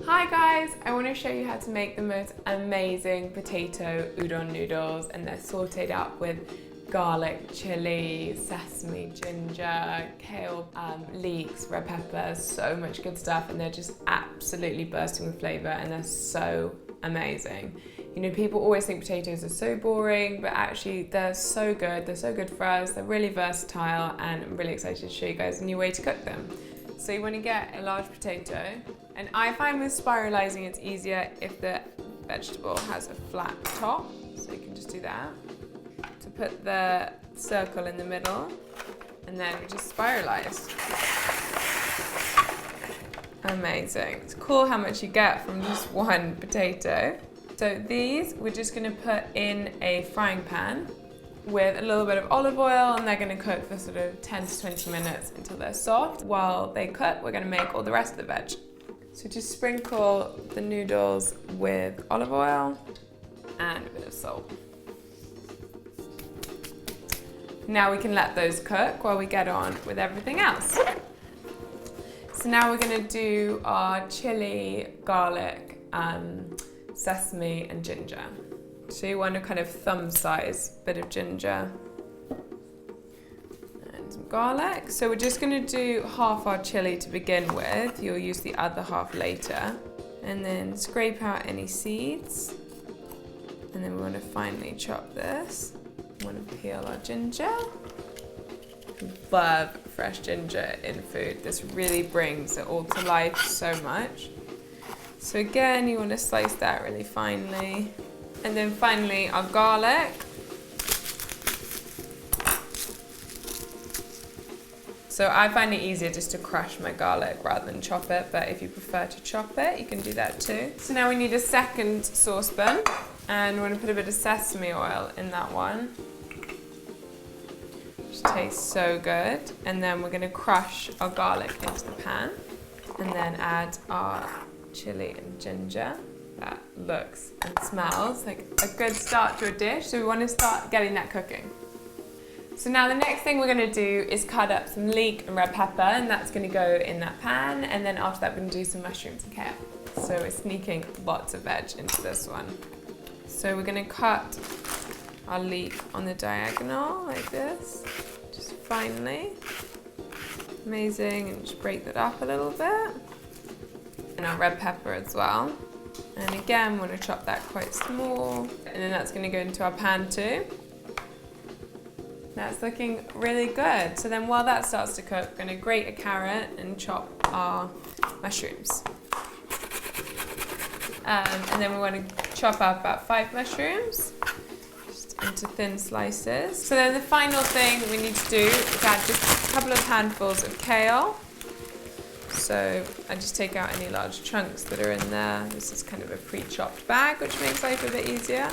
Hi guys, I want to show you how to make the most amazing potato udon noodles, and they're sauteed up with garlic, chili, sesame, ginger, kale, leeks, red peppers, so much good stuff, and they're just absolutely bursting with flavour and they're so amazing. You know, people always think potatoes are so boring, but actually they're so good. They're so good for us. They're really versatile, and I'm really excited to show you guys a new way to cook them. So you want to get a large potato, and I find with spiralizing it's easier if the vegetable has a flat top, so you can just do that. To put the circle in the middle, and then we just spiralize. Amazing. It's cool how much you get from just one potato. So these we're just going to put in a frying pan with a little bit of olive oil, and they're going to cook for sort of 10 to 20 minutes until they're soft. While they cook, we're going to make all the rest of the veg. So just sprinkle the noodles with olive oil and a bit of salt. Now we can let those cook while we get on with everything else. So now we're going to do our chili, garlic, sesame and ginger. So you want a kind of thumb size bit of ginger and some garlic. So we're just going to do half our chili to begin with. You'll use the other half later. And then scrape out any seeds. And then we want to finely chop this. We want to peel our ginger. Love fresh ginger in food. This really brings it all to life so much. So again, you want to slice that really finely. And then finally our garlic. So I find it easier just to crush my garlic rather than chop it, but if you prefer to chop it, you can do that too. So now we need a second saucepan, and we're going to put a bit of sesame oil in that one. Which tastes so good. And then we're going to crush our garlic into the pan, and then add our chili and ginger. That looks and smells like a good start to a dish, so we want to start getting that cooking. So now the next thing we're going to do is cut up some leek and red pepper, and that's going to go in that pan, and then after that we're going to do some mushrooms and kale. So we're sneaking lots of veg into this one. So we're going to cut our leek on the diagonal like this, just finely. Amazing, and just break that up a little bit. And our red pepper as well. And again, we want to chop that quite small. And then that's going to go into our pan too. That's looking really good. So then while that starts to cook, we're going to grate a carrot and chop our mushrooms. And then we want to chop up about 5 mushrooms just into thin slices. So then the final thing we need to do is add just a couple of handfuls of kale. So I just take out any large chunks that are in there. This is kind of a pre-chopped bag, which makes life a bit easier.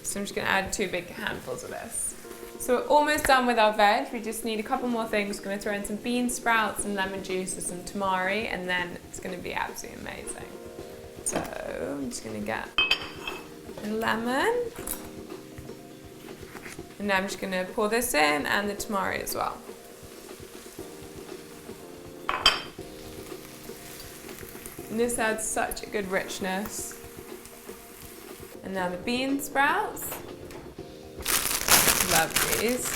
So I'm just going to add 2 big handfuls of this. So we're almost done with our veg. We just need a couple more things. We're going to throw in some bean sprouts, some lemon juice, and some tamari, and then it's going to be absolutely amazing. So I'm just going to get a lemon. And now I'm just going to pour this in, and the tamari as well. And this adds such a good richness. And now the bean sprouts. Love these.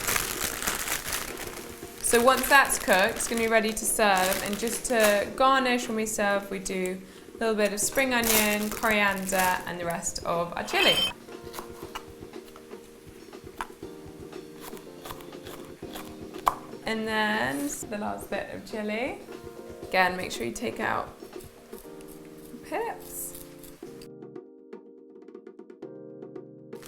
So once that's cooked, it's going to be ready to serve. And just to garnish when we serve, we do a little bit of spring onion, coriander, and the rest of our chili. And then the last bit of chili. Again, make sure you take out pips.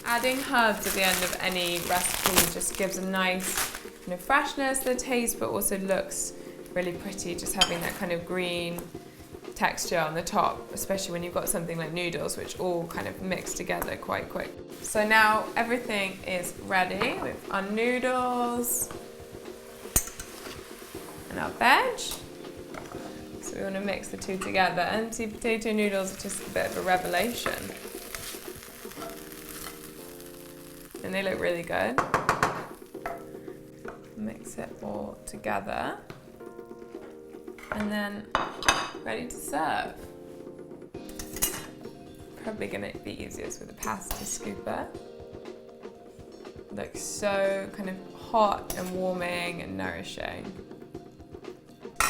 Adding herbs at the end of any recipe just gives a nice kind of freshness to the taste, but also looks really pretty, just having that kind of green texture on the top, especially when you've got something like noodles, which all kind of mix together quite quick. So now everything is ready with our noodles and our veg. So we want to mix the two together, and see, potato noodles are just a bit of a revelation. And they look really good. Mix it all together. And then ready to serve. probably going to be easiest with a pasta scooper. Looks so kind of hot and warming and nourishing.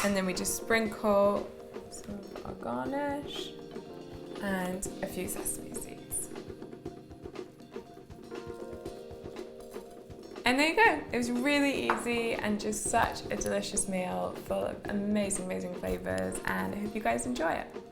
And then we just sprinkle some of our garnish and a few sesame seeds. And there you go. It was really easy and just such a delicious meal full of amazing, amazing flavors, and I hope you guys enjoy it.